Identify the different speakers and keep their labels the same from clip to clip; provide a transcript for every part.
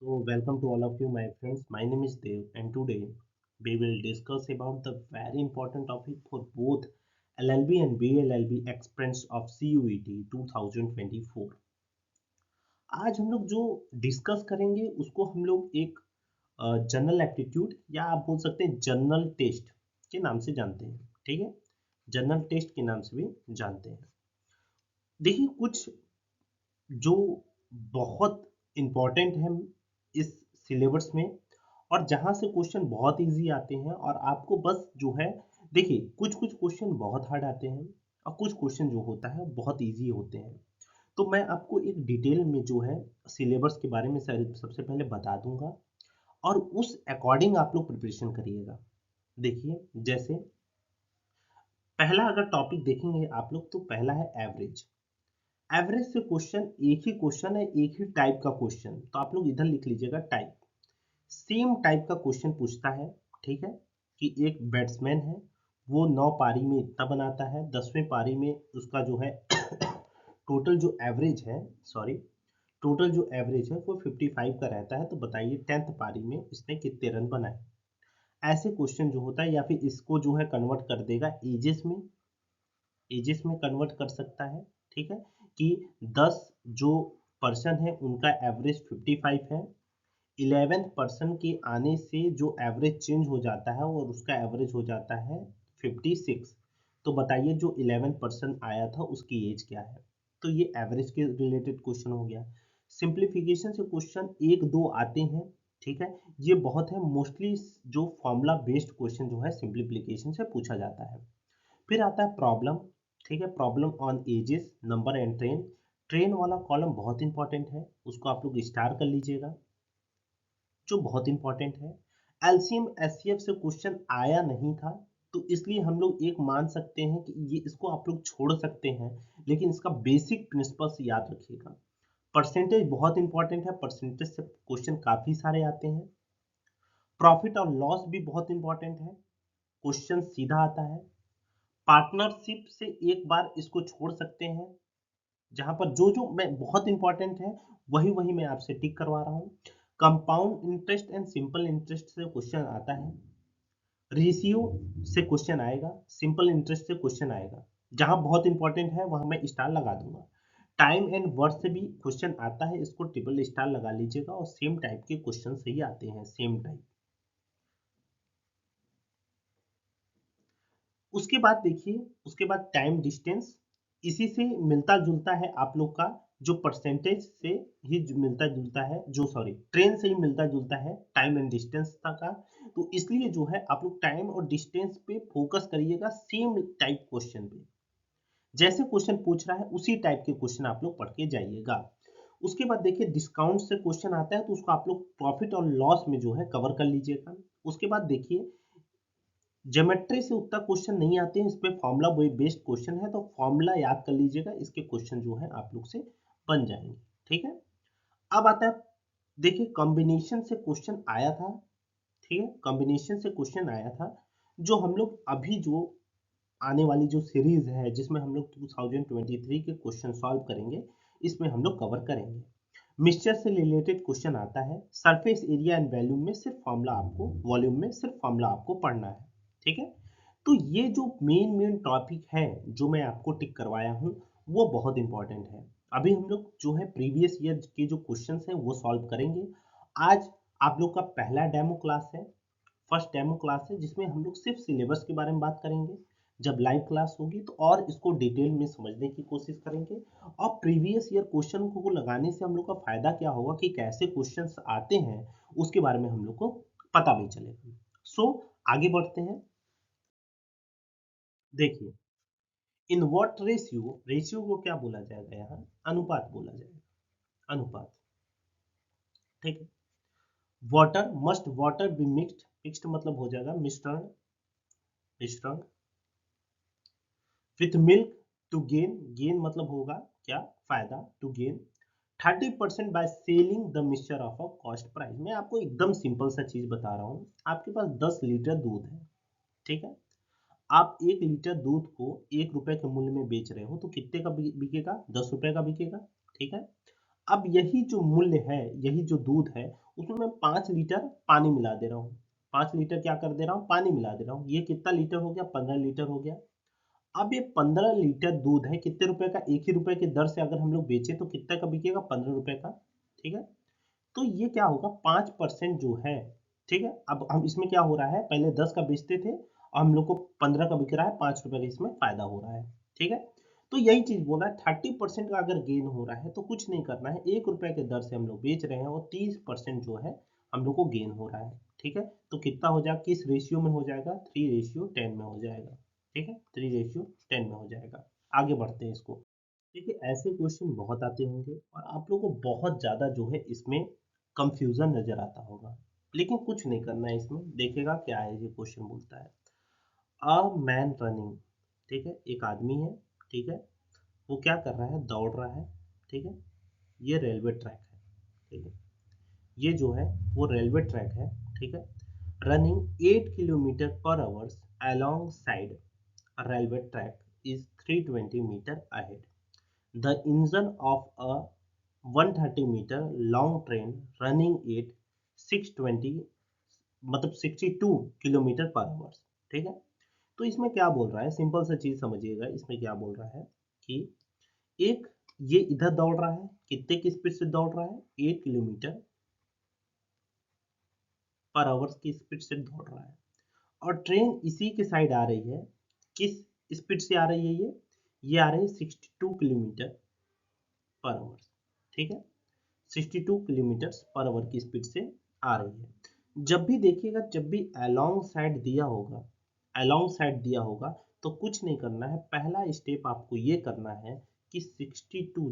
Speaker 1: So, welcome to all of you, my friends. My name is Dev, and today we will discuss about the very important topic for both LLB and BLLB aspirants of CUET 2024. आज हम लोग जो discuss करेंगे उसको हम लोग एक general aptitude या आप बोल सकते हैं जनरल टेस्ट के नाम से जानते हैं। ठीक है, जनरल टेस्ट के नाम से भी जानते हैं। देखिए, कुछ जो बहुत इम्पोर्टेंट है इस सिलेबस में और जहाँ से क्वेश्चन बहुत इजी आते हैं और आपको बस जो है, देखिए कुछ कुछ क्वेश्चन बहुत हार्ड आते हैं और कुछ क्वेश्चन जो होता है बहुत इजी होते हैं। तो मैं आपको एक डिटेल में जो है सिलेबस के बारे में सबसे पहले बता दूंगा और उस अकॉर्डिंग आप लोग प्रिपरेशन करिएगा। देखिए, जैसे पहला अगर टॉपिक देखेंगे आप लोग तो पहला है एवरेज। एवरेज से क्वेश्चन एक ही क्वेश्चन है, एक ही टाइप का क्वेश्चन, तो आप लोग इधर लिख लीजिएगा टाइप। सेम टाइप का क्वेश्चन पूछता है, ठीक है, कि एक बैट्समैन है, वो 9 पारी में इतना बनाता है, 10वें पारी में उसका जो है टोटल जो एवरेज है, सॉरी, टोटल जो एवरेज है वो 55 का रहता है, तो बताइए 10th पारी में इसने कितने रन बनाए। ऐसे क्वेश्चन जो होता है, या फिर इसको जो है कन्वर्ट कर देगा एजेस में कन्वर्ट कर सकता है। ठीक है, कि 10 जो पर्सन है उनका एवरेज 55 है, 11 पर्सन के आने से जो एवरेज चेंज हो जाता है और उसका एवरेज हो जाता है 56। तो बताइए जो 11 पर्सन आया था उसकी एज क्या है। तो ये एवरेज के रिलेटेड क्वेश्चन हो गया। सिंप्लीफिकेशन से क्वेश्चन एक दो आते हैं, ठीक है, ये बहुत है। मोस्टली जो फॉर्मूला बेस्ड क्वेश्चन जो है सिंप्लीफिकेशन से पूछा जाता है। फिर आता है प्रॉब्लम। ठीक है, problem on edges, number and train. Train वाला कॉलम बहुत इंपॉर्टेंट है, उसको आप लोग स्टार कर लीजिएगा, जो बहुत इंपॉर्टेंट है। एलसीएम एचसीएफ से क्वेश्चन आया नहीं था, तो इसलिए हम लोग एक मान सकते हैं कि ये इसको आप लोग छोड़ सकते हैं, लेकिन इसका बेसिक प्रिंसिपल्स याद रखिएगा। परसेंटेज बहुत इंपॉर्टेंट है, परसेंटेज से क्वेश्चन काफी सारे आते हैं। प्रॉफिट और लॉस भी बहुत इंपॉर्टेंट है, क्वेश्चन सीधा आता है। पार्टनरशिप से एक बार इसको छोड़ सकते हैं, जहां पर जो जो मैं बहुत इंपॉर्टेंट है वही वही मैं आपसे टिक करवा रहा हूँ। Compound interest and simple interest से क्वेश्चन आता है। रेशियो से क्वेश्चन आएगा, सिंपल इंटरेस्ट से क्वेश्चन आएगा। जहां बहुत इंपॉर्टेंट है वहां मैं स्टार लगा दूंगा। टाइम एंड वर्थ से भी क्वेश्चन आता है, इसको ट्रिपल स्टार लगा लीजिएगा, और सेम टाइप के क्वेश्चन से ही आते हैं, सेम टाइप। उसके बाद देखिए, उसके बाद टाइम डिस्टेंस, इसी से मिलता जुलता है आप लोग का, जो परसेंटेज से ही मिलता जुलता है, जो सॉरी ट्रेन से ही मिलता जुलता है टाइम एंड डिस्टेंस का। तो इसलिए जो है आप लोग टाइम और डिस्टेंस पे फोकस करिएगा, सेम टाइप क्वेश्चन पे। जैसे क्वेश्चन पूछ रहा है उसी टाइप के क्वेश्चन आप लोग पढ़ के जाइएगा। उसके बाद देखिए, डिस्काउंट से क्वेश्चन आता है, तो उसको आप लोग प्रॉफिट और लॉस में जो है कवर कर लीजिएगा। उसके बाद देखिए, ज्योमेट्री से उतना क्वेश्चन नहीं आते हैं, इसमें फॉर्मूला बेस्ड क्वेश्चन है, तो फॉर्मूला याद कर लीजिएगा, इसके क्वेश्चन जो है आप लोग से बन जाएंगे। ठीक है, अब आता है, देखिए कॉम्बिनेशन से क्वेश्चन आया था। ठीक है, कॉम्बिनेशन से क्वेश्चन आया था, जो हम लोग अभी जो आने वाली जो सीरीज है जिसमें हम लोग 2023 के क्वेश्चन सॉल्व करेंगे, इसमें हम लोग कवर करेंगे। मिक्सचर से रिलेटेड क्वेश्चन आता है। सरफेस एरिया एंड वॉल्यूम में सिर्फ फॉर्मूला आपको, वॉल्यूम में सिर्फ फॉर्मूला आपको पढ़ना है। ठीक है, तो ये जो मेन मेन टॉपिक है जो मैं आपको टिक करवाया हूँ, वो बहुत इंपॉर्टेंट है। अभी हम लोग जो है प्रीवियस ईयर के जो क्वेश्चंस हैं वो सॉल्व करेंगे। आज आप लोग का पहला डेमो क्लास है, फर्स्ट डेमो क्लास है, जिसमें हम लोग सिर्फ सिलेबस के बारे में बात करेंगे। जब लाइव क्लास होगी तो और इसको डिटेल में समझने की कोशिश करेंगे, और प्रीवियस ईयर क्वेश्चन को लगाने से हम लोग का फायदा क्या होगा कि कैसे क्वेश्चंस आते हैं उसके बारे में हम लोग को पता भी चलेगा। सो आगे बढ़ते हैं। देखिए, इन व्हाट रेशियो, रेशियो को क्या बोला जाएगा, यहाँ अनुपात बोला जाएगा, अनुपात। ठीक है, water must water be mixed, mixed मतलब हो जाएगा मिश्रण, मिश्रण with milk to gain, gain मतलब होगा क्या, फायदा, to gain 30% by selling the mixture of a cost price. मैं आपको एकदम सिंपल सा चीज बता रहा हूँ। आपके पास 10 लीटर दूध है, ठीक है, आप 1 लीटर दूध को 1 रुपए के मूल्य में बेच रहे हो, तो कितने का बिकेगा, 10 रुपए का बिकेगा। ठीक है, अब यही जो मूल्य है, यही जो दूध है, उसमें मैं 5 लीटर पानी मिला दे रहा हूँ। 5 लीटर क्या कर दे रहा हूँ? पानी मिला दे रहा हूँ। ये कितना लीटर हो गया? 15 लीटर हो गया। अब ये 15 लीटर दूध है, कितने रुपए का? 1 ही रुपए की दर से अगर हम लोग बेचें तो कितना का बिकेगा? 15 रुपए का। ठीक है? तो ये क्या होगा? 5% जो है, ठीक है? अब हम इसमें क्या हो रहा है, पहले 10 का बेचते थे, अब हम लोग को 15 का बिक रहा है, 5 रुपए का इसमें फायदा हो रहा है। ठीक है? तो यही चीज बोल रहा है, 30% का अगर गेन हो रहा है तो कुछ नहीं करना है, 1 रुपए के दर से हम लोग बेच रहे हैं और 30% जो है हम लोग को गेन हो रहा है। ठीक है? तो कितना हो जाएगा? किस रेशियो में हो जाएगा? 3:10 में हो जाएगा। ठीक है? 3:10 में हो जाएगा। आगे बढ़ते हैं इसको। देखिए, ऐसे क्वेश्चन बहुत आते होंगे और आप लोगों को बहुत ज़्यादा जो है इसमें कंफ्यूजन नज़र आता होगा, लेकिन कुछ नहीं करना है इसमें। देखिएगा क्या है, ये क्वेश्चन बोलता है अ मैन रनिंग। ठीक है? एक आदमी है, ठीक है? वो क्या कर रहा है? दौड़ रहा है। ठीक है? ये रेलवे ट्रैक है। ठीक है? ये जो है वो रेलवे ट्रैक है। ठीक है? रनिंग 8 किलोमीटर पर hours along side railway track is 320 meter ahead. The engine of a 130-meter long train running at 620 मतलब 62 किलोमीटर पर आवर्स। ठीक है? तो इसमें क्या बोल रहा है? सिंपल सा चीज समझिएगा, इसमें क्या बोल रहा है कि एक ये इधर दौड़ रहा है, कितने की स्पीड से दौड़ रहा है? 8 किलोमीटर पर आवर्स की स्पीड से दौड़ रहा है और ट्रेन इसी के साइड आ रही है। किस स्पीड से आ रही है ये आ रही है 62 किलोमीटर पर आवर्स। ठीक है? 62 किलोमीटर पर आवर की स्पीड से आ रही है। जब भी देखिएगा, जब भी अलोंग साइड दिया होगा, अलोंग साइड दिया होगा, तो कुछ नहीं करना है। पहला स्टेप आपको ये करना है कि 62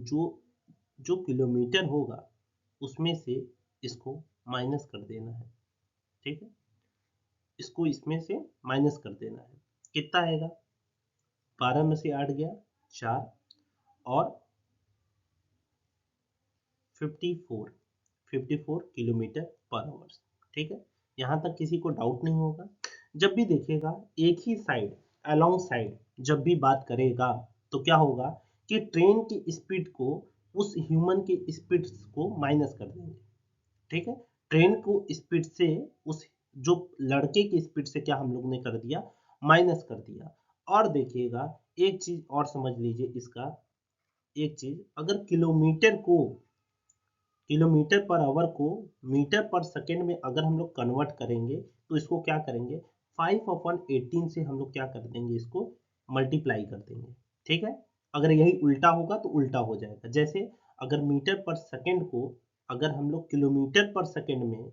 Speaker 1: जो किलोमीटर होगा उसमें से इसको माइनस कर देना है। ठीक है? इसको इसमें से माइनस कर देना है। कितना आएगा? 12 में से 8 गया 4 और 54 54 किलोमीटर पर आवर्स। ठीक है? यहाँ तक किसी को डाउट नहीं होगा। जब भी देखिएगा एक ही साइड, अलोंग साइड जब भी बात करेगा तो क्या होगा कि ट्रेन की स्पीड को उस ह्यूमन की स्पीड को माइनस कर देंगे। ठीक है? ट्रेन को स्पीड से उस जो लड़के की स्पीड से क्या हम लोग ने कर दिया? माइनस कर दिया। और देखिएगा एक चीज और समझ लीजिए इसका, एक चीज, अगर किलोमीटर पर आवर को मीटर पर सेकेंड में अगर हम लोग कन्वर्ट करेंगे तो इसको क्या करेंगे? 5/18 से हम लोग क्या कर देंगे? इसको मल्टीप्लाई कर देंगे। ठीक है? अगर यही उल्टा होगा तो उल्टा हो जाएगा। जैसे अगर मीटर पर सेकेंड को अगर हम लोग किलोमीटर पर सेकेंड में,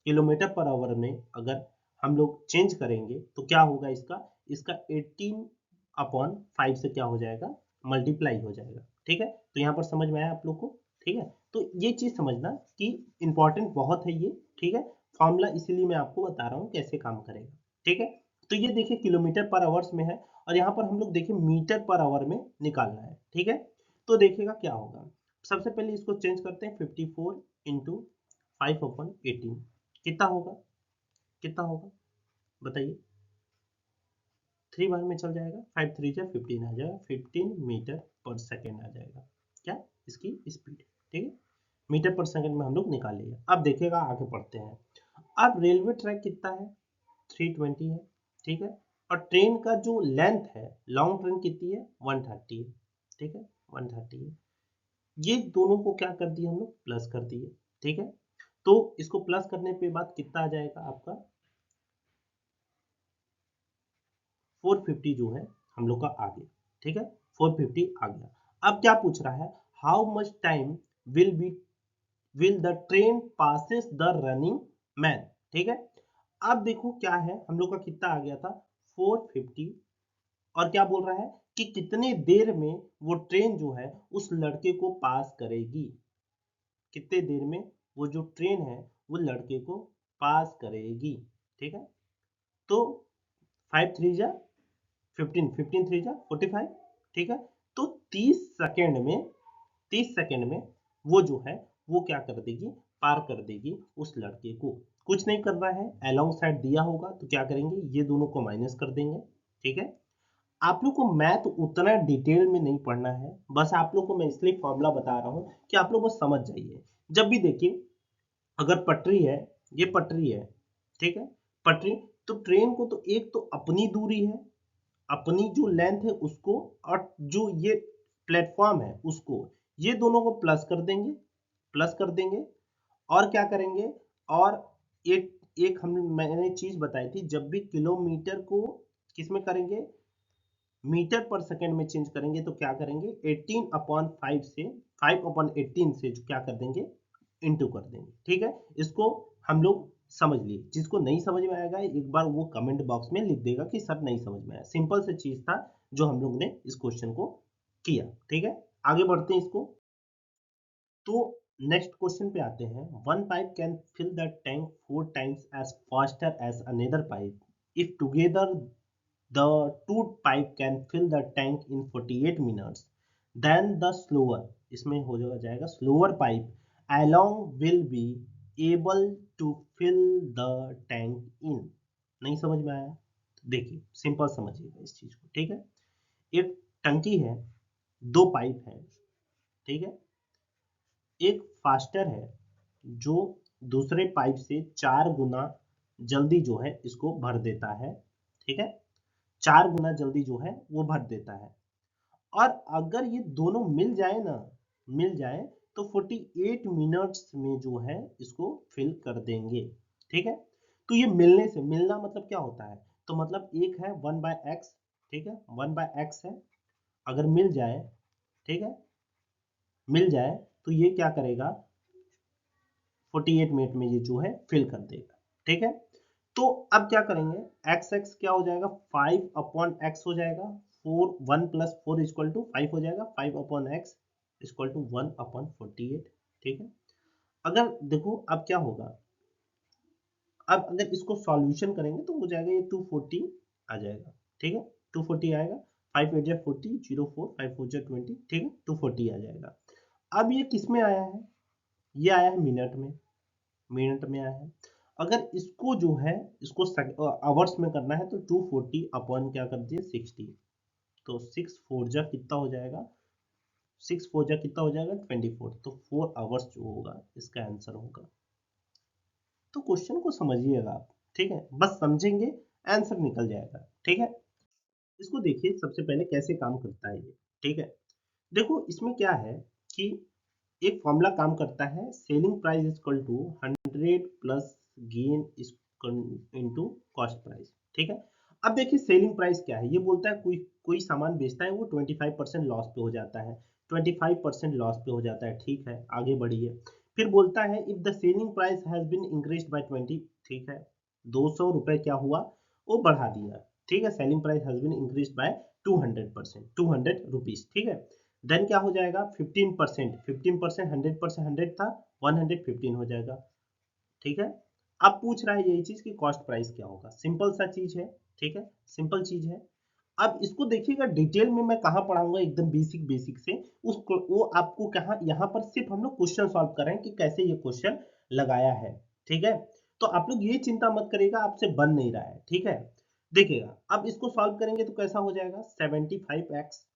Speaker 1: किलोमीटर पर आवर में अगर हम लोग चेंज करेंगे तो क्या होगा? इसका इसका 18/5 से क्या हो जाएगा? मल्टीप्लाई हो जाएगा। ठीक है? तो यहाँ पर समझ में आया आप लोग को? ठीक है? तो ये चीज समझना कि इंपॉर्टेंट बहुत है ये। ठीक है? फॉर्मूला इसीलिए मैं आपको बता रहा हूँ कैसे काम करेगा। ठीक है? तो ये देखिए किलोमीटर पर आवर्स में है और यहाँ पर हम लोग देखिए मीटर पर आवर में निकालना है। ठीक है? तो देखिएगा क्या होगा। सबसे पहले इसको चेंज करते हैं, 54 इंटू 5/18 कितना होगा? कितना होगा बताइए? 3 बार में चल जाएगा, 5 3 जा 15 आ जाएगा, 15 मीटर पर सेकेंड आ जाएगा। क्या? इसकी स्पीड। ठीक है? मीटर पर सेकंड में हम लोग निकाल लिया। अब देखिएगा आगे बढ़ते हैं। अब रेलवे ट्रैक कितना है? 320 है। ठीक है? और ट्रेन का जो लेंथ है, लॉन्ग ट्रेन कितनी है? 130 है। ठीक है? 130 है। ये दोनों को क्या कर दिए हम लोग? प्लस कर दिए। ठीक है? तो इसको प्लस करने पे बाद कितना आ जाएगा आपका? 450 जो है हम लोग का आ गया। ठीक है? 450 आ गया। अब क्या पूछ रहा है? How much time will be will the train passes the running man. ठीक है? अब देखो क्या है, हम लोग का कितना आ गया था? 450। और क्या बोल रहा है कि कितने देर में वो ट्रेन जो है उस लड़के को पास करेगी। कितने देर में वो जो ट्रेन है वो लड़के को पास करेगी। ठीक है? तो 5 3 जा 15, 15 3 जा 45। ठीक है? तो 30 सेकेंड में वो जो है वो क्या कर देगी? पार कर देगी उस लड़के को। कुछ नहीं करना है, अलोंग साइड दिया होगा तो क्या करेंगे? ये दोनों को माइनस कर देंगे। ठीक है? आप लोग को मैथ उतना डिटेल में नहीं पढ़ना है, बस आप लोग को मैं इसलिए फॉर्मूला बता रहा हूँ कि आप लोग को समझ जाइए। जब भी देखिए, अगर पटरी है, ये पटरी है, ठीक है, पटरी, तो ट्रेन को तो एक तो अपनी दूरी है, अपनी जो लेंथ है उसको, और जो ये प्लेटफॉर्म है उसको, ये दोनों को प्लस कर देंगे, प्लस कर देंगे। और क्या करेंगे, और एक एक हम मैंने चीज बताई थी, जब भी किलोमीटर को किसमें करेंगे, मीटर पर सेकंड में चेंज करेंगे, तो क्या करेंगे, 18/5 से 5/18 से जो क्या कर देंगे, इंटू कर देंगे। ठीक है, इसको हम लोग समझ लिए। जिसको नहीं समझ में आएगा एक बार वो कमेंट बॉक्स में लिख देगा कि सर नहीं समझ में आया। सिंपल सा चीज था जो हम लोग ने इस क्वेश्चन को किया। ठीक है, आगे बढ़ते हैं इसको। तो नेक्स्ट क्वेश्चन पे आते हैं। One pipe can fill the tank 4 times as faster as another pipe if together the two pipe can fill the tank in 48 minutes, then the slower, इसमें हो जाएगा slower pipe along will be able to fill the tank in। नहीं समझ में आया, देखिए simple समझिएगा इस चीज को। ठीक है, एक टंकी है, दो पाइप है, ठीक है, एक फास्टर है जो दूसरे पाइप से 4 गुना जल्दी जो है इसको भर देता है। ठीक है, 4 गुना जल्दी जो है वो भर देता है। और अगर ये दोनों मिल जाए ना, मिल जाए, तो 48 मिनट्स में जो है इसको फिल कर देंगे। ठीक है, तो ये मिलने से, मिलना मतलब क्या होता है, तो मतलब एक है 1/x, ठीक है, 1/x है, अगर मिल जाए, ठीक है, मिल जाए, तो ये क्या करेगा, 48 मिनट में ये जो है फिल कर देगा। ठीक है, तो अब क्या करेंगे, एक्स एक्स क्या हो जाएगा, 5/x हो जाएगा, 1 + 4 = 5 हो जाएगा, 5/x = 1/48। ठीक है, अगर देखो अब क्या होगा, अब अगर इसको सॉल्यूशन करेंगे तो हो जाएगा ये 240 आ जाएगा। ठीक है, 240 आएगा, 5 8 जा 40, 0 4 5 4 जा 20, ठीक है, 240 आ जाएगा। अब ये किस में आया है, ये आया है मिनट में, मिनट में आया है। अगर इसको जो है, इसको आवर्स में करना है, तो 240 अपॉन क्या कर दिए 60, तो 6 4 जा कितना हो जाएगा, 6 4 जा कितना हो जाएगा 24, तो 4 आवर्स जो होगा इसका आंसर होगा। तो क्वेश्चन को समझिएगा आप, ठीक है, बस समझेंगे आंसर निकल जाएगा। ठीक है, इसको देखिए सबसे पहले कैसे काम करता है ये। ठीक है, देखो इसमें क्या है कि एक फॉर्मूला काम करता है, selling price equal to 100 plus gain into cost price. ठीक है, अब देखिए सेलिंग प्राइस क्या है, ये बोलता है कोई कोई सामान बेचता है वो 25% लॉस पे हो जाता है, 25% लॉस पे हो जाता है। ठीक है, आगे बढ़िए, फिर बोलता है if the selling price has been increased by 20, ठीक है, 200 रुपए क्या हुआ, वो बढ़ा दिया। ठीक है, selling price has been increased by 200%, 200 rupees. ठीक है, देन क्या हो जाएगा 15%, 15% 100%, 100 था, 115 हो जाएगा। ठीक है, अब पूछ रहा है यही चीज कि कॉस्ट प्राइस क्या होगा, सिंपल सा चीज है। ठीक है, सिंपल चीज है। अब इसको देखिएगा डिटेल में मैं कहाँ पढ़ाऊंगा, एकदम बेसिक बेसिक से उसको, वो आपको कहाँ, यहाँ पर सिर्फ हम लोग क्वेश्चन सॉल्व कर रहे हैं कि कैसे ये क्वेश्चन लगाया है। ठीक है, तो आप लोग ये चिंता मत करिएगा आपसे बन नहीं रहा है। ठीक है, देखिएगा अब इसको सॉल्व करेंगे तो कैसा हो जाएगा, 75x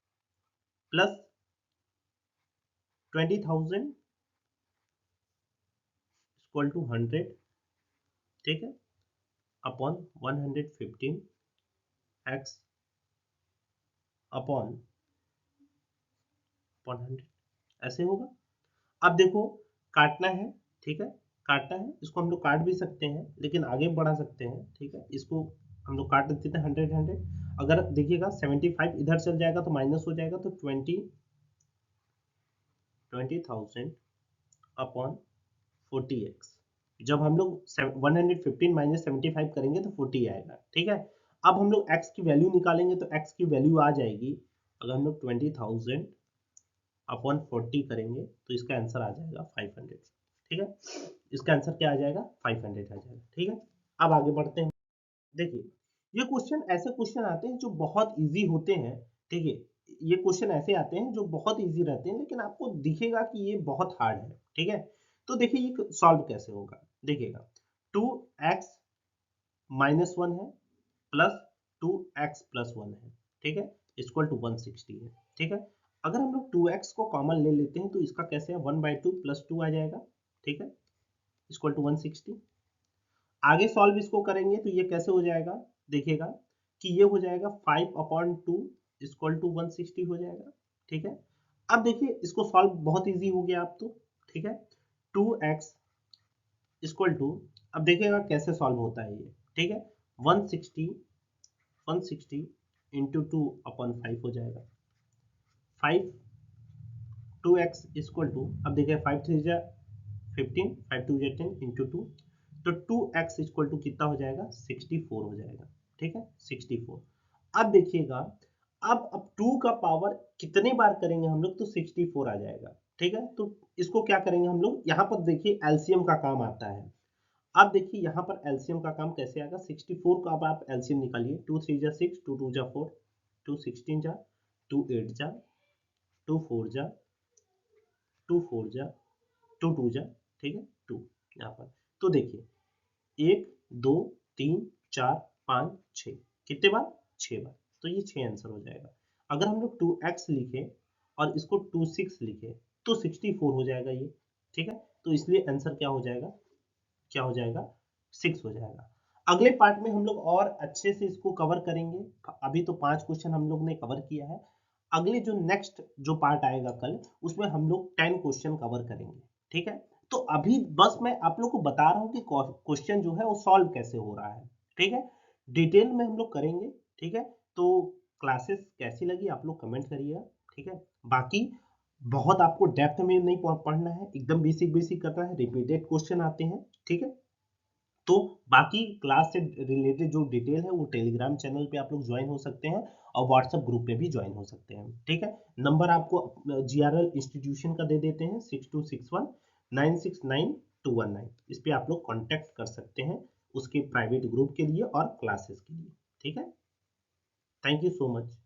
Speaker 1: प्लस 20,000 इक्वल टू 100, ठीक है, अपॉन 115x अपॉन 100, ऐसे होगा। अब देखो काटना है, ठीक है, काटना है, इसको हम लोग काट भी सकते हैं लेकिन आगे बढ़ा सकते हैं। ठीक है, इसको हम लोग काट देते हैं 100 100, अगर देखिएगा 75 इधर चल जाएगा तो माइनस हो जाएगा, तो 20,000 अपॉन 40x। जब हम लोग 115 माइनस 75 करेंगे तो 40 आएगा। ठीक है, अब हम लोग x की वैल्यू निकालेंगे तो x की वैल्यू आ जाएगी, अगर हम लोग 20,000 अपॉन 40 करेंगे तो इसका आंसर आ जाएगा 500। ठीक है, इसका आंसर क्या आ जाएगा 500 आ जाएगा। ठीक है, अब आगे बढ़ते हैं। देखिए ये क्वेश्चन, ऐसे क्वेश्चन आते हैं जो बहुत इजी होते हैं। ठीक है, ये क्वेश्चन ऐसे आते हैं जो बहुत इजी रहते हैं लेकिन आपको दिखेगा कि ये बहुत हार्ड है। ठीक है, तो देखिए ये सॉल्व कैसे होगा, देखिएगा 2x -1 है प्लस 2x + 1 है। ठीक है, इक्वल टू 160 है। ठीक है, अगर हम लोग 2x को कॉमन ले लेते हैं तो इसका कैसे है 1/2 प्लस 2 आ जाएगा। ठीक है, इक्वल टू 160। आगे सॉल्व इसको करेंगे तो ये कैसे हो जाएगा, देखिएगा कि ये हो जाएगा 5/2 इक्वल टू 160 हो जाएगा। ठीक है, अब देखिए इसको सॉल्व बहुत इजी हो गया अब तो। ठीक है, 2x इक्वल टू, अब देखिएगा कैसे सॉल्व होता है ये। ठीक है, 160 इंटू 2/5 हो जाएगा। 5 2x इक्वल टू, अब देखिए 5 3 जा 15, 5 2 जा 10 इंटू 2, तो 2x इक्वल टू कितना हो जाएगा 64 हो जाएगा। ठीक है, 64। अब देखिएगा, अब 2 का पावर कितने बार करेंगे हम लोग तो 64 आ जाएगा। ठीक है, तो इसको क्या करेंगे हम लोग, यहाँ पर देखिए एलसीएम का काम आता है। अब देखिए यहाँ पर एलसीएम का काम कैसे आएगा, 64 का अब आप एलसीएम निकालिए, 2 3 जा 6, 2 2 जा 4, 2 16 जा, 2 8 जा, 2 4 जा, 2 4 जा, 2 2 जा, ठीक है 2 यहाँ पर। तो देखिए 1 2 3 4 5 6, कितने बार 6 बार, तो ये 6 आंसर हो जाएगा। अगर हम लोग 2x लिखे और इसको 26 लिखे तो 64 हो जाएगा ये। ठीक है, तो इसलिए आंसर क्या हो जाएगा, क्या हो जाएगा 6 हो जाएगा। अगले पार्ट में हम लोग और अच्छे से इसको कवर करेंगे। अभी तो 5 क्वेश्चन हम लोग ने कवर किया है। अगले जो नेक्स्ट जो पार्ट आएगा कल, उसमें हम लोग 10 क्वेश्चन कवर करेंगे। ठीक है, तो अभी बस मैं आप लोग को बता रहा हूँ कि क्वेश्चन जो है वो सॉल्व कैसे हो रहा है। ठीक है, डिटेल में हम लोग करेंगे। ठीक है, तो क्लासेस कैसी लगी आप लोग कमेंट करिएगा। ठीक है, बाकी बहुत आपको डेप्थ में नहीं पढ़ना है, एकदम बेसिक बेसिक करना है, रिपीटेड क्वेश्चन आते हैं। ठीक है, तो बाकी क्लास से रिलेटेड जो डिटेल है वो टेलीग्राम चैनल पे आप लोग ज्वाइन हो सकते हैं और व्हाट्सएप ग्रुप पे भी ज्वाइन हो सकते हैं। ठीक है, नंबर आपको जीआरएल इंस्टीट्यूशन का दे देते हैं 6261969219, इस पे आप लोग कांटेक्ट कर सकते हैं उसके प्राइवेट ग्रुप के लिए और क्लासेस के लिए। ठीक है, थैंक यू सो मच।